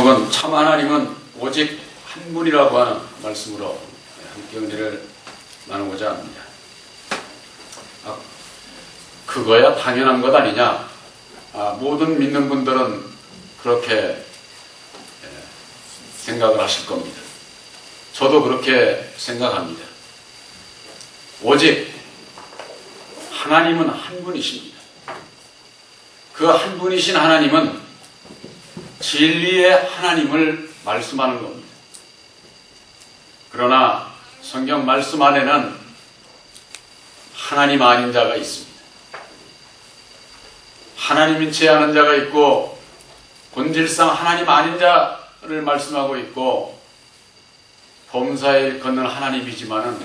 제목은 참 하나님은 오직 한 분이라고 하는 말씀으로 함께 은혜를 나누고자 합니다. 그거야 당연한 것 아니냐? 모든 믿는 분들은 그렇게 생각을 하실 겁니다. 저도 그렇게 생각합니다. 오직 하나님은 한 분이십니다. 그 한 분이신 하나님은 진리의 하나님을 말씀하는 겁니다. 그러나 성경 말씀 안에는 하나님 아닌 자가 있습니다. 하나님인 채 하는 자가 있고 본질상 하나님 아닌 자를 말씀하고 있고 범사에 걷는 하나님이지만은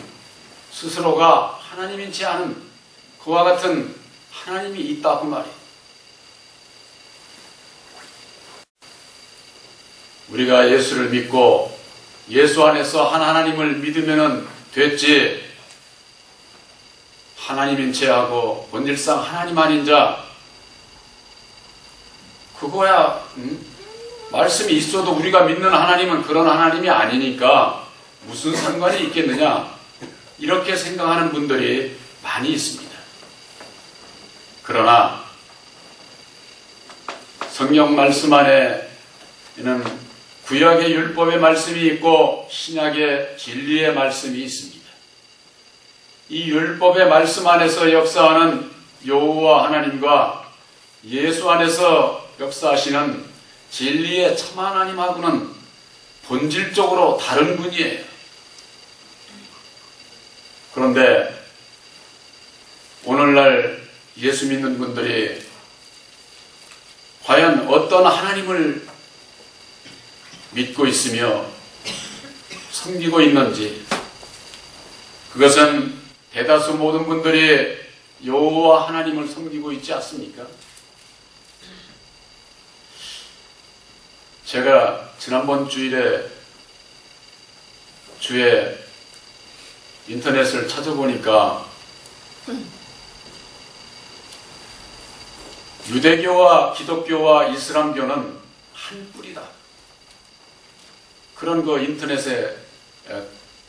스스로가 하나님인 채 하는 그와 같은 하나님이 있다고 말이에요. 우리가 예수를 믿고 예수 안에서 한 하나님을 믿으면 됐지, 하나님인 채 하고 본질상 하나님 아닌 자, 그거야 말씀이 있어도 우리가 믿는 하나님은 그런 하나님이 아니니까 무슨 상관이 있겠느냐, 이렇게 생각하는 분들이 많이 있습니다. 그러나 성경 말씀 안에는 구약의 율법의 말씀이 있고 신약의 진리의 말씀이 있습니다. 이 율법의 말씀 안에서 역사하는 여호와 하나님과 예수 안에서 역사하시는 진리의 참 하나님하고는 본질적으로 다른 분이에요. 그런데 오늘날 예수 믿는 분들이 과연 어떤 하나님을 믿고 있으며 섬기고 있는지, 그것은 대다수 모든 분들이 여호와 하나님을 섬기고 있지 않습니까? 제가 지난번 주일에 주에 인터넷을 찾아보니까 유대교와 기독교와 이슬람교는 한 뿌리다, 그런 거 인터넷에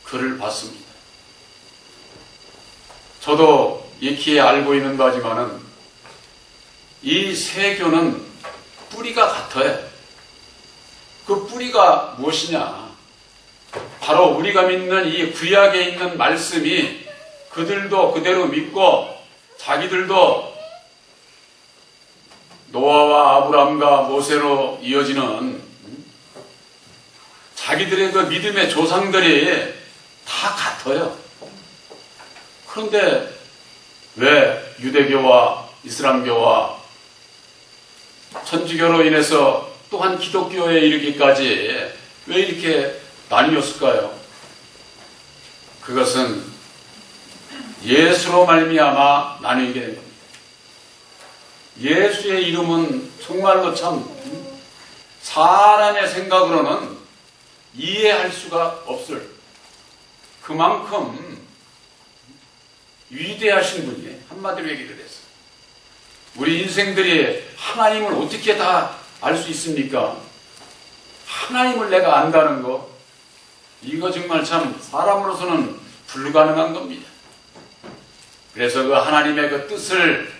글을 봤습니다. 저도 익히 알고 있는 바지만은 이 세 교는 뿌리가 같아요. 그 뿌리가 무엇이냐? 바로 우리가 믿는 이 구약에 있는 말씀이 그들도 그대로 믿고 자기들도 노아와 아브람과 모세로 이어지는 자기들의 그 믿음의 조상들이 다 같아요. 그런데 왜 유대교와 이슬람교와 천주교로 인해서 또한 기독교에 이르기까지 왜 이렇게 나뉘었을까요? 그것은 예수로 말미암아 나뉘게 된 겁니다. 예수의 이름은 정말로 참 사람의 생각으로는 이해할 수가 없을 그만큼 위대하신 분이에요. 한마디로 얘기를 해서 우리 인생들이 하나님을 어떻게 다 알 수 있습니까? 하나님을 내가 안다는 거, 이거 정말 참 사람으로서는 불가능한 겁니다. 그래서 그 하나님의 그 뜻을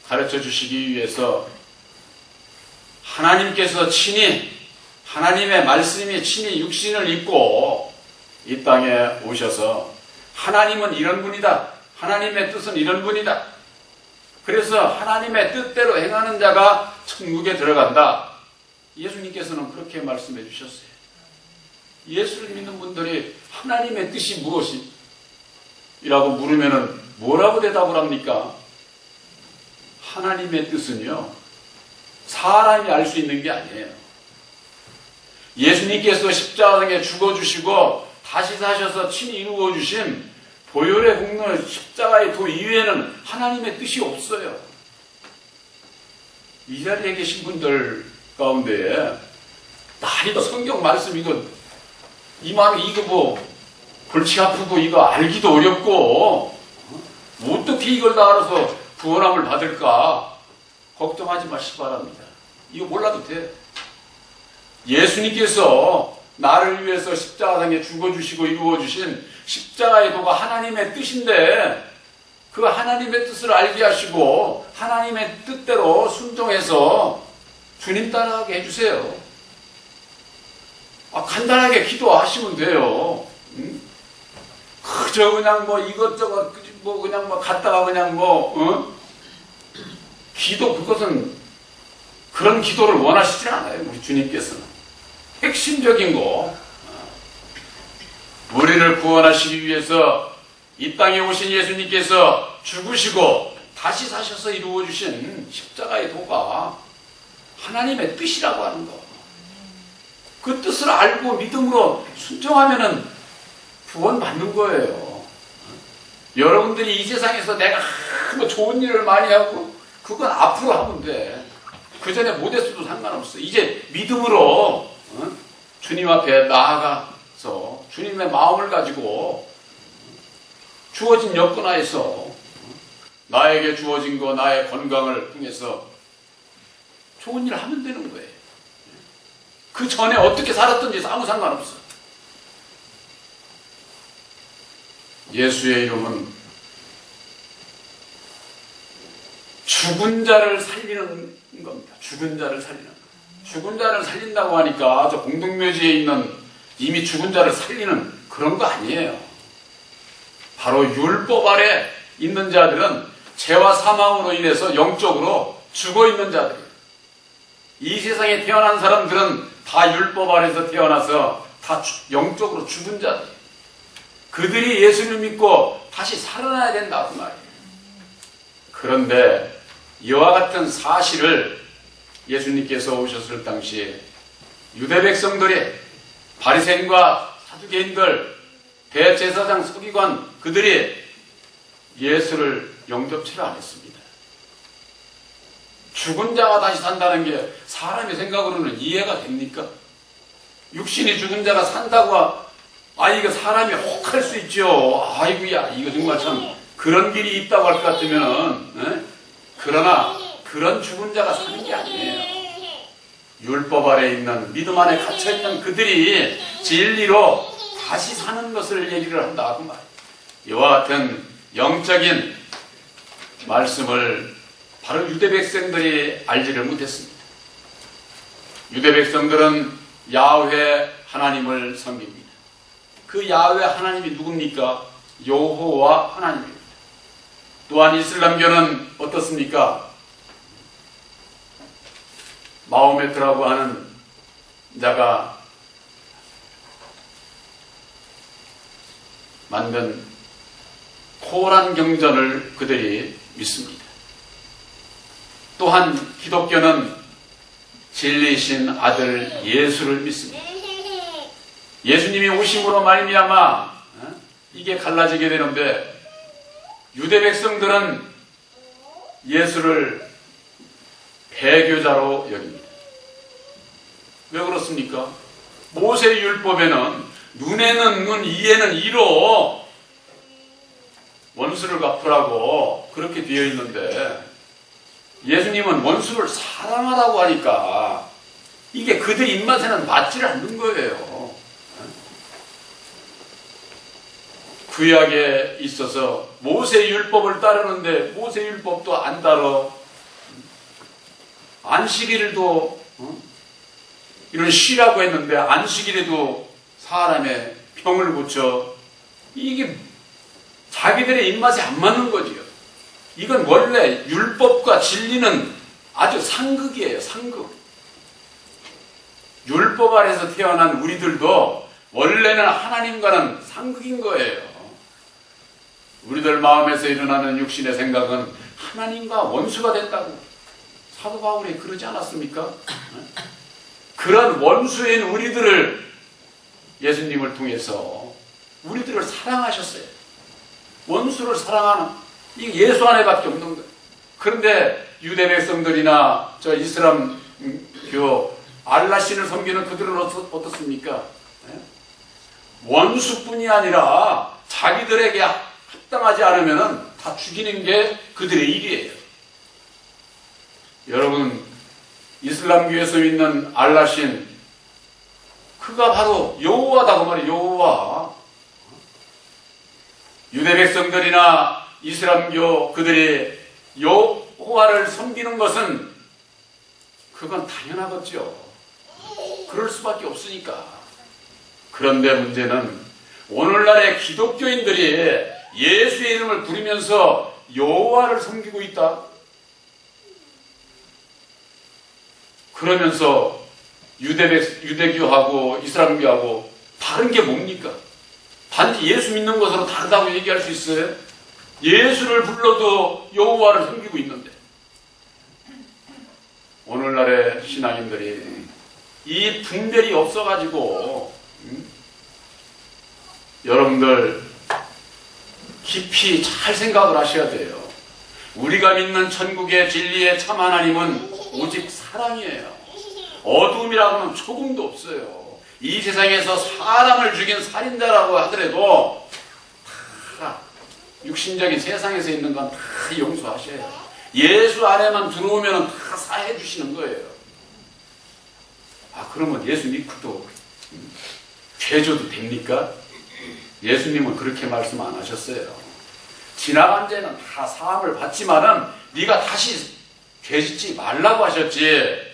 가르쳐 주시기 위해서 하나님께서 친히, 하나님의 말씀이 친히 육신을 입고 이 땅에 오셔서 하나님은 이런 분이다, 하나님의 뜻은 이런 분이다, 그래서 하나님의 뜻대로 행하는 자가 천국에 들어간다, 예수님께서는 그렇게 말씀해 주셨어요. 예수를 믿는 분들이 하나님의 뜻이 무엇이라고 물으면 뭐라고 대답을 합니까? 하나님의 뜻은요, 사람이 알 수 있는 게 아니에요. 예수님께서 십자가에 죽어주시고 다시 사셔서 친히 이루어주신 보혈의 공로의 십자가의 도 이외에는 하나님의 뜻이 없어요. 이 자리에 계신 분들 가운데 나이도 성경 말씀 이거 이만하게 이거 뭐 골치 아프고 이거 알기도 어렵고 어떻게 이걸 다 알아서 구원함을 받을까 걱정하지 마시기 바랍니다. 이거 몰라도 돼. 예수님께서 나를 위해서 십자가상에 죽어주시고 이루어주신 십자가의 도가 하나님의 뜻인데 그 하나님의 뜻을 알게 하시고 하나님의 뜻대로 순종해서 주님 따라가게 해주세요. 간단하게 기도하시면 돼요. 그저 그냥 이것저것 그냥 갔다가 그냥 기도 그것은 그런 기도를 원하시지 않아요. 우리 주님께서는 핵심적인 거 우리를 구원하시기 위해서 이 땅에 오신 예수님께서 죽으시고 다시 사셔서 이루어주신 십자가의 도가 하나님의 뜻이라고 하는 거. 그 뜻을 알고 믿음으로 순종하면은 구원받는 거예요. 여러분들이 이 세상에서 내가 좋은 일을 많이 하고 그건 앞으로 하면 돼. 그 전에 못했어도 상관없어. 이제 믿음으로 주님 앞에 나아가서 주님의 마음을 가지고 주어진 여건 하에서 나에게 주어진 거 나의 건강을 통해서 좋은 일을 하면 되는 거예요. 그 전에 어떻게 살았든지 아무 상관없어. 예수의 이름은 죽은 자를 살리는 겁니다. 죽은 자를 살리는 거. 죽은 자를 살린다고 하니까 저 공동묘지에 있는 이미 죽은 자를 살리는 그런 거 아니에요. 바로 율법 아래 있는 자들은 죄와 사망으로 인해서 영적으로 죽어 있는 자들이에요. 이 세상에 태어난 사람들은 다 율법 아래서 태어나서 다 영적으로 죽은 자들이에요. 그들이 예수를 믿고 다시 살아나야 된다 그 말이에요. 그런데 이와 같은 사실을 예수님께서 오셨을 당시에 유대 백성들이 바리새인과 사두개인들, 대제사장, 서기관 그들이 예수를 영접치를 안 했습니다. 죽은 자가 다시 산다는 게 사람의 생각으로는 이해가 됩니까? 육신이 죽은 자가 산다고 이거 사람이 혹할 수 있죠. 아이고야 이거 정말 참 그런 길이 있다고 할 것 같으면은 그러나 그런 죽은 자가 사는 게 아니에요. 율법 아래 있는 믿음 안에 갇혀있는 그들이 진리로 다시 사는 것을 얘기를 한다 그 말이에요. 이와 같은 영적인 말씀을 바로 유대 백성들이 알지를 못했습니다. 유대 백성들은 야훼 하나님을 섬깁니다. 그 야훼 하나님이 누굽니까? 여호와 하나님입니다. 또한 이슬람교는 어떻습니까? 마호메트라고 하는 자가 만든 코란 경전을 그들이 믿습니다. 또한 기독교는 진리이신 아들 예수를 믿습니다. 예수님이 오심으로 말미암아 이게 갈라지게 되는데 유대 백성들은 예수를 배교자로 여깁니다. 왜 그렇습니까? 모세 율법에는 눈에는 눈, 이에는 이로 원수를 갚으라고 그렇게 되어 있는데 예수님은 원수를 사랑하라고 하니까 이게 그들 입맛에는 맞지를 않는 거예요. 구약에 있어서 모세 율법을 따르는데 모세 율법도 안 따라 안식일도 이런 쉬라고 했는데 안식일에도 사람의 병을 고쳐 이게 자기들의 입맛에 안 맞는 거지요. 이건 원래 율법과 진리는 아주 상극이에요. 상극. 율법 아래서 태어난 우리들도 원래는 하나님과는 상극인 거예요. 우리들 마음에서 일어나는 육신의 생각은 하나님과 원수가 된다고 사도 바울이 그러지 않았습니까? 그런 원수인 우리들을 예수님을 통해서 우리들을 사랑하셨어요. 원수를 사랑하는 이게 예수 안에밖에 없는 거예요. 그런데 유대 백성들이나 저 이슬람교 알라신을 섬기는 그들은 어떻습니까? 원수뿐이 아니라 자기들에게 합당하지 않으면 다 죽이는 게 그들의 일이에요. 여러분 이슬람교에서 믿는 알라신 그가 바로 여호와다 그 말이에요. 여호와. 유대 백성들이나 이슬람교 그들이 여호와를 섬기는 것은 그건 당연하겠죠. 그럴 수밖에 없으니까. 그런데 문제는 오늘날의 기독교인들이 예수의 이름을 부르면서 여호와를 섬기고 있다. 그러면서 유대교하고 이슬람교하고 다른 게 뭡니까? 단지 예수 믿는 것으로 다르다고 얘기할 수 있어요? 예수를 불러도 여호와를 섬기고 있는데 오늘날의 신앙인들이 이 분별이 없어가지고 여러분들 깊이 잘 생각을 하셔야 돼요. 우리가 믿는 천국의 진리의 참 하나님은 오직 사랑이에요. 어둠이라고는 조금도 없어요. 이 세상에서 사람을 죽인 살인자라고 하더라도 다 육신적인 세상에서 있는 건 다 용서하셔요. 예수 안에만 들어오면 다 사해 주시는 거예요. 그러면 예수 믿고도 죄져도 됩니까? 예수님은 그렇게 말씀 안 하셨어요. 지나간 죄는 다 사함을 받지만은 네가 다시 죄짓지 말라고 하셨지,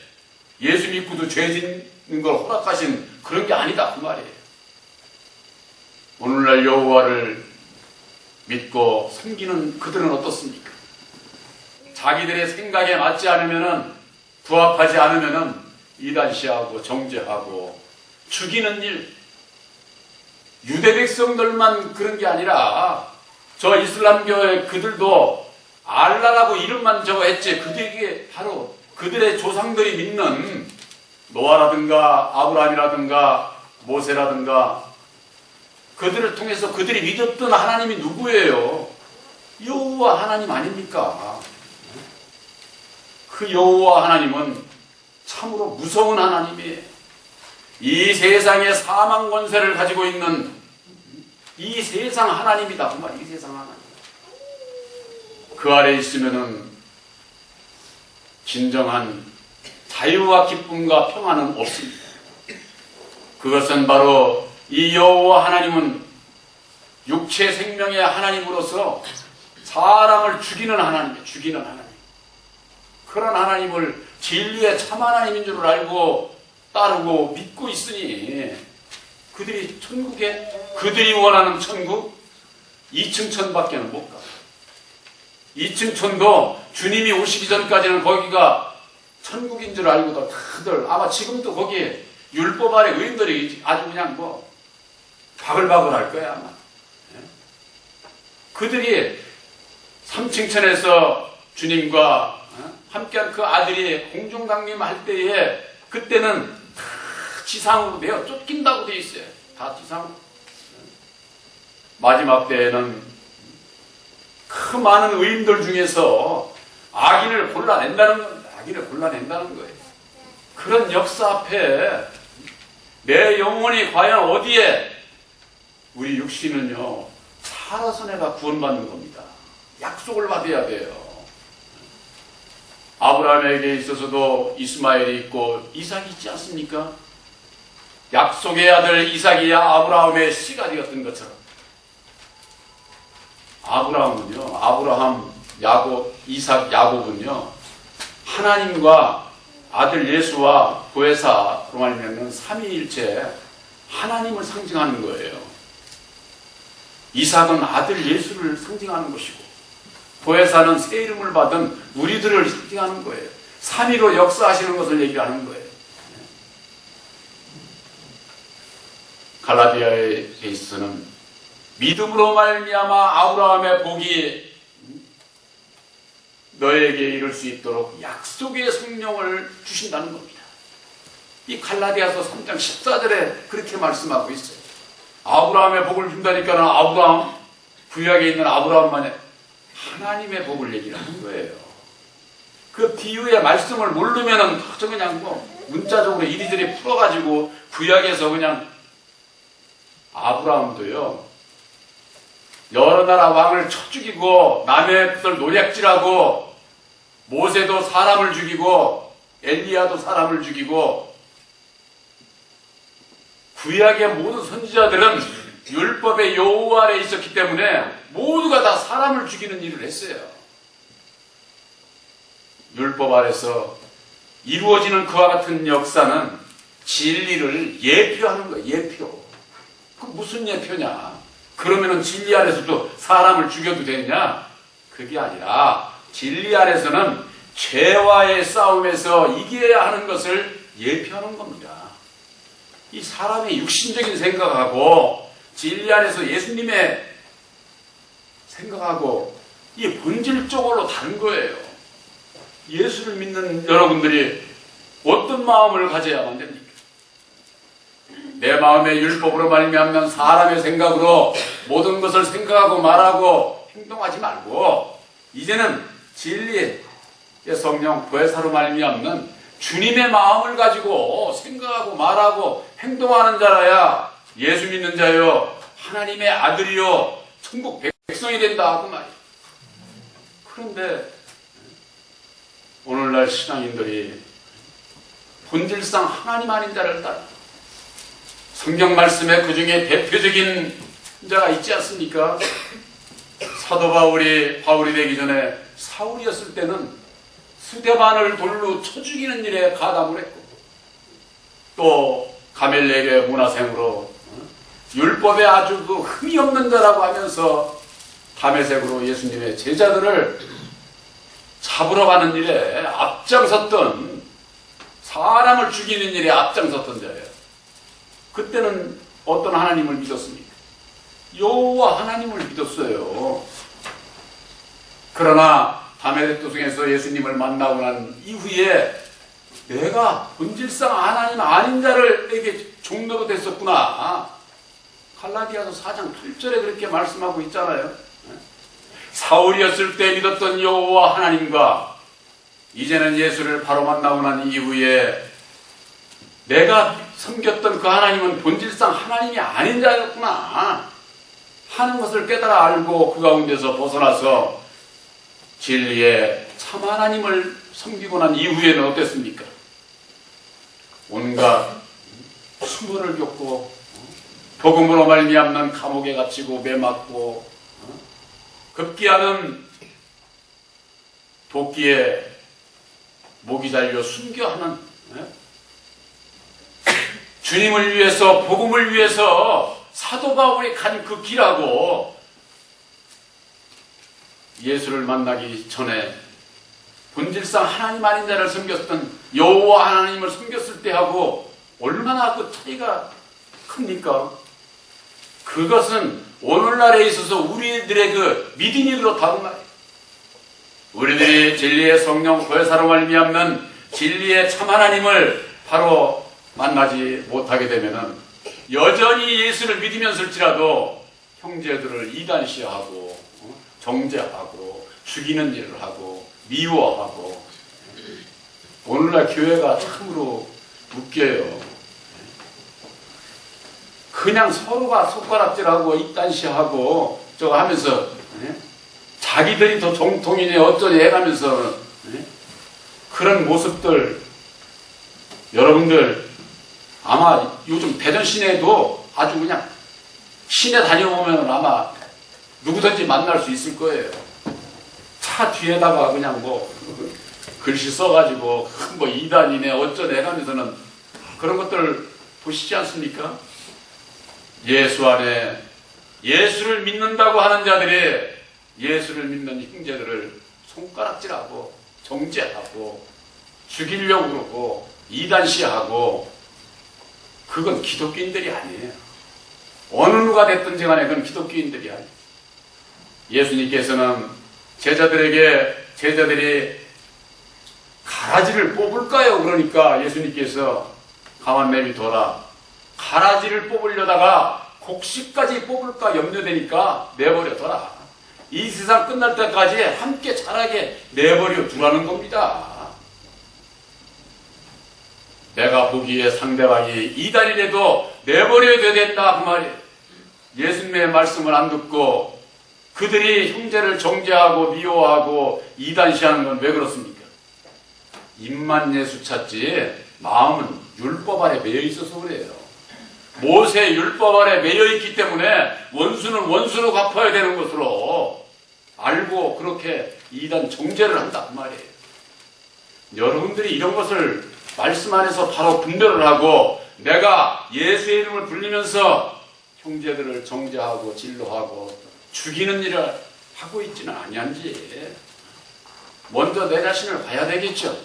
예수 믿고도 죄짓는 걸 허락하신 그런 게 아니다 그 말이에요. 오늘날 여호와를 믿고 섬기는 그들은 어떻습니까? 자기들의 생각에 맞지 않으면은, 부합하지 않으면은 이단시하고 정죄하고 죽이는 일. 유대 백성들만 그런 게 아니라 저 이슬람교의 그들도 알라라고 이름만 저거 했지, 그들에게 바로 그들의 조상들이 믿는 노아라든가 아브라함이라든가 모세라든가 그들을 통해서 그들이 믿었던 하나님이 누구예요? 여호와 하나님 아닙니까? 그 여호와 하나님은 참으로 무서운 하나님이에요. 이 세상의 사망 권세를 가지고 있는 이 세상 하나님이다 그 말이에요. 이 세상 하나님. 그 아래 있으면은 진정한 자유와 기쁨과 평안은 없습니다. 그것은 바로 이 여호와 하나님은 육체 생명의 하나님으로서 사람을 죽이는 하나님이에요. 죽이는 하나님. 그런 하나님을 진리의 참 하나님인 줄 알고 따르고 믿고 있으니 그들이 천국에, 그들이 원하는 천국 2층 천밖에 못 가. 2층 천도 주님이 오시기 전까지는 거기가 천국인 줄 알고도 다들 아마 지금도 거기에 율법 아래 의인들이 아주 그냥 뭐 바글바글 할 거야 아마. 그들이 3층 천에서 주님과 함께한 그 아들이 공중강림할 때에 그때는 다 지상으로 내어 쫓긴다고 돼 있어요. 다 지상으로. 마지막 때에는 그 많은 의인들 중에서 악인을 골라낸다는 겁니다. 악인을 골라낸다는 거예요. 그런 역사 앞에 내 영혼이 과연 어디에, 우리 육신은요 살아서 내가 구원받는 겁니다. 약속을 받아야 돼요. 아브라함에게 있어서도 이스마엘이 있고 이삭이 있지 않습니까? 약속의 아들 이삭이 아브라함의 씨가 되었던 것처럼 아브라함은요, 아브라함, 야곱, 이삭, 야곱은요 하나님과 아들 예수와 보혜사로 말하면 삼위일체 하나님을 상징하는 거예요. 이삭은 아들 예수를 상징하는 것이고 보혜사는 새 이름을 받은 우리들을 상징하는 거예요. 삼위로 역사하시는 것을 얘기하는 거예요. 갈라디아에 있어서는 믿음으로 말미암아 아브라함의 복이 너에게 이룰 수 있도록 약속의 성령을 주신다는 겁니다. 이 갈라디아서 3장 14절에 그렇게 말씀하고 있어요. 아브라함의 복을 준다니까는 아브라함, 구약에 있는 아브라함만의 하나님의 복을 얘기를 하는 거예요. 그 뒤에 말씀을 모르면은 그냥 뭐 문자적으로 이리저리 풀어가지고 구약에서 그냥 아브라함도요 여러 나라 왕을 쳐 죽이고 남의 뜻을 노략질하고 모세도 사람을 죽이고 엘리야도 사람을 죽이고 구약의 모든 선지자들은 율법의 요구 아래 있었기 때문에 모두가 다 사람을 죽이는 일을 했어요. 율법 아래서 이루어지는 그와 같은 역사는 진리를 예표하는 거예요. 예표. 그 무슨 예표냐? 그러면은 진리 아래서도 사람을 죽여도 되냐? 그게 아니라 진리 아래서는 죄와의 싸움에서 이겨야 하는 것을 예표하는 겁니다. 이 사람의 육신적인 생각하고 진리 안에서 예수님의 생각하고 이 본질적으로 다른 거예요. 예수를 믿는 여러분들이 어떤 마음을 가져야만 됩니까? 내 마음의 율법으로 말미암는 사람의 생각으로 모든 것을 생각하고 말하고 행동하지 말고 이제는 진리의 성령 보혜사로 말미암는 주님의 마음을 가지고 생각하고 말하고 행동하는 자라야 예수 믿는 자요 하나님의 아들이요 천국 백성이 된다 그 말이에요. 그런데 오늘날 신앙인들이 본질상 하나님 아닌 자를 따라 성경 말씀에 그 중에 대표적인 자가 있지 않습니까? 사도 바울이 되기 전에 사울이었을 때는 스데반을 돌로 쳐 죽이는 일에 가담을 했고 또 가멜리엘의 문화생으로 율법에 아주 그 흠이 없는 자라고 하면서 다메섹으로 예수님의 제자들을 잡으러 가는 일에 앞장섰던 사람을 죽이는 일에 앞장섰던 자예요. 그때는 어떤 하나님을 믿었습니까? 여호와 하나님을 믿었어요. 그러나 다메섹 도성에서 예수님을 만나고 난 이후에 내가 본질상 하나님 아닌 자를에게 종로로 됐었구나. 갈라디아서 4장 8절에 그렇게 말씀하고 있잖아요. 사울이었을 때 믿었던 여호와 하나님과 이제는 예수를 바로 만나고 난 이후에 내가 섬겼던 그 하나님은 본질상 하나님이 아닌 자였구나 하는 것을 깨달아 알고 그 가운데서 벗어나서 진리의 참 하나님을 섬기고 난 이후에는 어땠습니까? 온갖 수모를 겪고 복음으로 말미암는 감옥에 갇히고 매맞고 급기야는 도끼에 목이 달려 순교하는 주님을 위해서 복음을 위해서 사도 바울이 간 그 길하고 예수를 만나기 전에 본질상 하나님 아닌 자를 섬겼던 여호와 하나님을 섬겼을 때하고 얼마나 그 차이가 큽니까? 그것은 오늘날에 있어서 우리들의 그 믿음이 그렇다고 말해요. 우리들이 진리의 성령 보혜사로 말미암는 진리의 참 하나님을 바로 만나지 못하게 되면은 여전히 예수를 믿으면서일지라도 형제들을 이단시하고 정죄하고 죽이는 일을 하고 미워하고 오늘날 교회가 참으로 웃겨요. 그냥 서로가 손가락질하고 이단시하고 저거 하면서 자기들이 더 정통이네 어쩌니 해가면서 그런 모습들 여러분들 아마 요즘 대전 시내에도 아주 그냥 시내 다녀보면 아마 누구든지 만날 수 있을 거예요. 차 뒤에다가 그냥 뭐 글씨 써가지고 뭐 이단이네 어쩌네 해가면서는 그런 것들 보시지 않습니까? 예수 안에 예수를 믿는다고 하는 자들이 예수를 믿는 형제들을 손가락질하고 정죄하고 죽이려고 그러고 이단시하고 그건 기독교인들이 아니에요. 어느 누가 됐든지 간에 그건 기독교인들이 아니에요. 예수님께서는 제자들이 가라지를 뽑을까요? 그러니까 예수님께서 가만 내비둬라. 가라지를 뽑으려다가 곡식까지 뽑을까 염려되니까 내버려둬라. 이 세상 끝날 때까지 함께 자라게 내버려 두라는 겁니다. 내가 보기에 상대방이 이단이라도 내버려야 된다 그 말이에요. 예수님의 말씀을 안 듣고 그들이 형제를 정죄하고 미워하고 이단시하는 건 왜 그렇습니까? 입만 예수 찾지 마음은 율법 아래 매여 있어서 그래요. 모세 율법 아래 매여 있기 때문에 원수는 원수로 갚아야 되는 것으로 알고 그렇게 이단 정죄를 한다 그 말이에요. 여러분들이 이런 것을 말씀 안에서 바로 분별을 하고 내가 예수의 이름을 불리면서 형제들을 정죄하고 진노하고 죽이는 일을 하고 있지는 아니한지 먼저 내 자신을 봐야 되겠죠.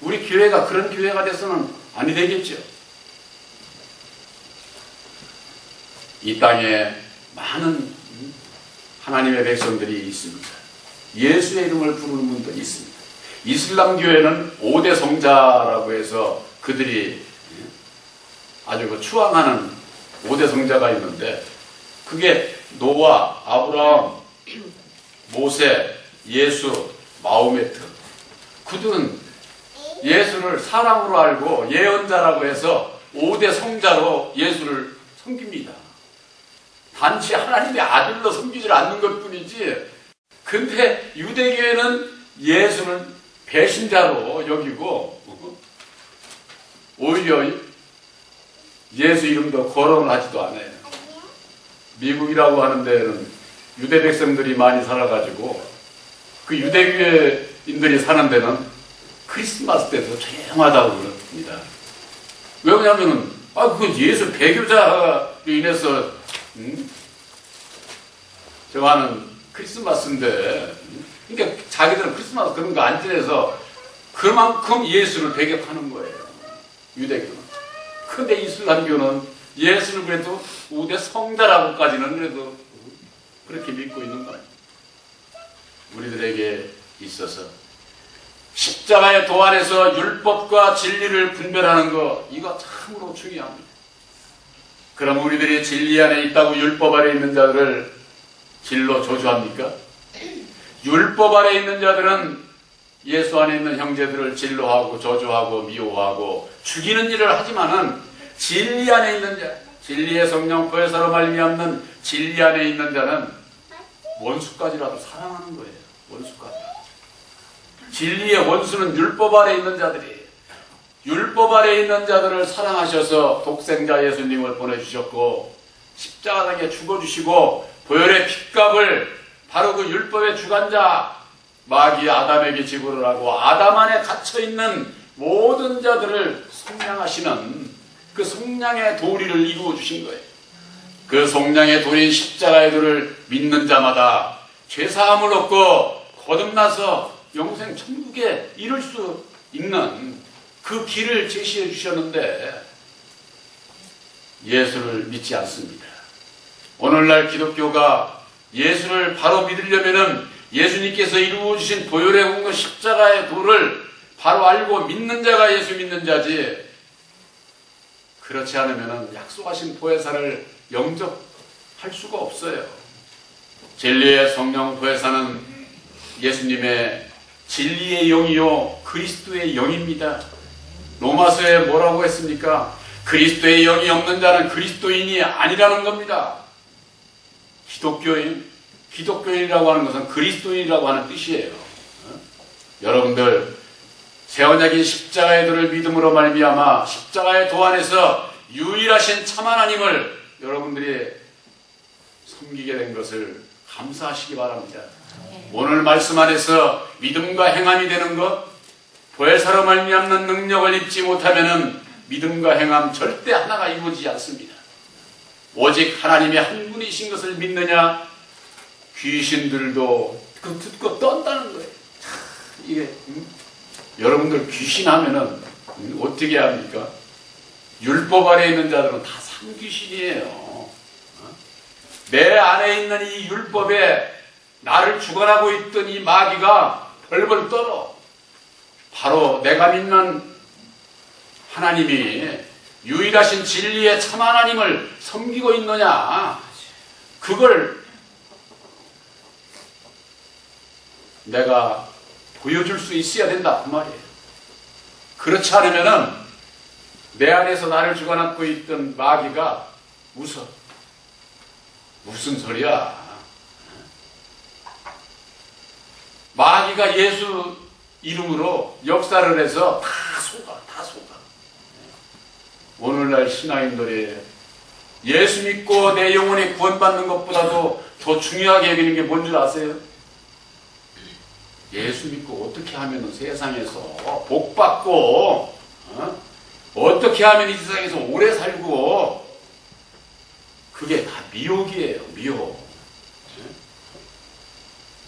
우리 교회가 그런 교회가 돼서는 아니 되겠죠. 이 땅에 많은 하나님의 백성들이 있습니다. 예수의 이름을 부르는 분들이 있습니다. 이슬람 교회는 5대 성자라고 해서 그들이 아주 추앙하는 5대 성자가 있는데 그게 노아, 아브라함, 모세, 예수, 마호메트. 그들은 예수를 사람으로 알고 예언자라고 해서 5대 성자로 예수를 섬깁니다. 단지 하나님의 아들로 섬기지 않는 것뿐이지. 근데 유대교회는 예수는 배신자로 여기고 오히려 예수 이름도 거론을 하지도 않아요. 미국이라고 하는 데는 유대 백성들이 많이 살아가지고 그 유대교회인들이 사는 데는 크리스마스 때도 조용하다고 그럽니다. 왜 그러냐면은 그 예수 배교자로 인해서 정하는 크리스마스인데 그러니까 자기들은 크리스마스 그런 거 안 지내서 그만큼 예수를 배격하는 거예요. 유대교는. 근데 이슬람교는 예수를 그래도 5대 성자라고까지는 그래도 그렇게 믿고 있는 거예요. 우리들에게 있어서 십자가의 도안에서 율법과 진리를 분별하는 것 이거 참으로 중요합니다. 그럼 우리들이 진리 안에 있다고 율법 아래 있는 자들을 진로 저주합니까? 율법 아래 있는 자들은 예수 안에 있는 형제들을 진로하고 저주하고 미워하고 죽이는 일을 하지만은 진리 안에 있는 자, 진리의 성령 보혜사로 말미암는 진리 안에 있는 자는 원수까지라도 사랑하는 거예요. 원수까지. 진리의 원수는 율법 아래 있는 자들이에요. 율법 아래 있는 자들을 사랑하셔서 독생자 예수님을 보내주셨고 십자가에 죽어주시고 보혈의 핏값을 바로 그 율법의 주관자 마귀 아담에게 지불을 하고 아담 안에 갇혀있는 모든 자들을 속량하시는 그 속량의 도리를 이루어 주신 거예요. 그 속량의 도리인 십자가의 도를 믿는 자마다 죄사함을 얻고 거듭나서 영생 천국에 이룰 수 있는 그 길을 제시해 주셨는데 예수를 믿지 않습니다. 오늘날 기독교가 예수를 바로 믿으려면은 예수님께서 이루어 주신 보혈의 공로 십자가의 도를 바로 알고 믿는 자가 예수 믿는 자지 그렇지 않으면은 약속하신 보혜사를 영접할 수가 없어요. 진리의 성령 보혜사는 예수님의 진리의 영이요 그리스도의 영입니다. 로마서에 뭐라고 했습니까? 그리스도의 영이 없는 자는 그리스도인이 아니라는 겁니다. 기독교인이라고 하는 것은 그리스도인이라고 하는 뜻이에요. 여러분들 새 언약인 십자가의 도를 믿음으로 말미암아 십자가의 도 안에서 유일하신 참 하나님을 여러분들이 섬기게 된 것을 감사하시기 바랍니다. 오늘 말씀 안에서 믿음과 행함이 되는 것, 보혜사로 말미암는 능력을 입지 못하면은 믿음과 행함 절대 하나가 이루어지지 않습니다. 오직 하나님의 한 분이신 것을 믿느냐? 귀신들도 그 듣고 떤다는 거예요. 이게 여러분들 귀신 하면은 어떻게 합니까? 율법 아래 있는 자들은 다 상귀신이에요. 내 안에 있는 이 율법에 나를 주관하고 있던 이 마귀가 벌벌 떨어. 바로 내가 믿는 하나님이 유일하신 진리의 참 하나님을 섬기고 있느냐? 그걸 내가 보여줄 수 있어야 된다 그 말이에요. 그렇지 않으면은 내 안에서 나를 주관하고 있던 마귀가 웃어. 무슨 소리야? 마귀가 예수 이름으로 역사를 해서 다 속아. 오늘날 신앙인들의 예수 믿고 내 영혼이 구원받는 것보다도 더 중요하게 여기는 게 뭔 줄 아세요? 예수 믿고 어떻게 하면 세상에서 복 받고 어떻게 하면 이 세상에서 오래 살고, 그게 다 미혹이에요. 미혹.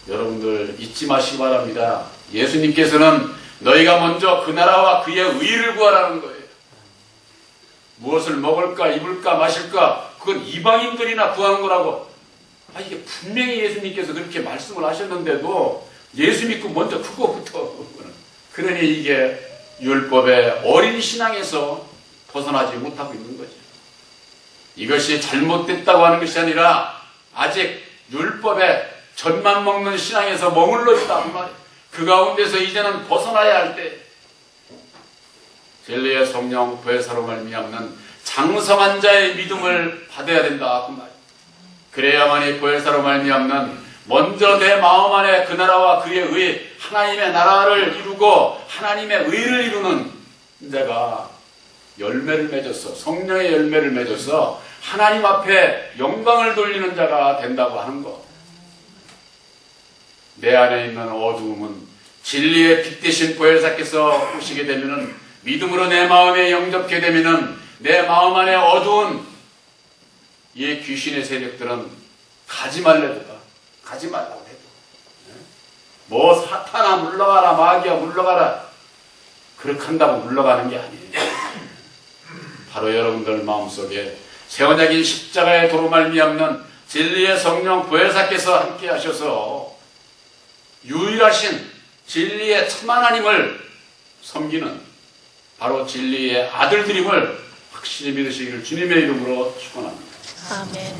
여러분들 잊지 마시기 바랍니다. 예수님께서는 너희가 먼저 그 나라와 그의 의를 구하라는 거예요. 무엇을 먹을까 입을까 마실까, 그건 이방인들이나 구하는 거라고. 이게 분명히 예수님께서 그렇게 말씀을 하셨는데도 예수 믿고 먼저 그거부터. 그러니 이게 율법의 어린 신앙에서 벗어나지 못하고 있는 거죠. 이것이 잘못됐다고 하는 것이 아니라 아직 율법의 젖만 먹는 신앙에서 머물러 있다는 말이에요. 그 가운데서 이제는 벗어나야 할 때 진리의 성령 보혜사로 말미암는 장성한 자의 믿음을 받아야 된다 그 말이에요. 그래야만이 보혜사로 말미암는 먼저 내 마음 안에 그 나라와 그의 의, 하나님의 나라를 이루고 하나님의 의를 이루는 자가 열매를 맺어서, 성령의 열매를 맺어서 하나님 앞에 영광을 돌리는 자가 된다고 하는 것. 내 안에 있는 어두움은 진리의 빛 대신 보혜사께서 오시게 되면은, 믿음으로 내 마음에 영접게 되면은 내 마음 안에 어두운 이 귀신의 세력들은 가지 말래도가, 가지 말라고 해도, 뭐 사탄아 물러가라, 마귀야 물러가라, 그렇게 한다고 물러가는 게 아니에요. 바로 여러분들 마음속에 새 언약인 십자가의 도로 말미암는 진리의 성령 보혜사께서 함께 하셔서 유일하신 진리의 참 하나님을 섬기는 바로 진리의 아들들임을 확실히 믿으시기를 주님의 이름으로 축원합니다. 아멘.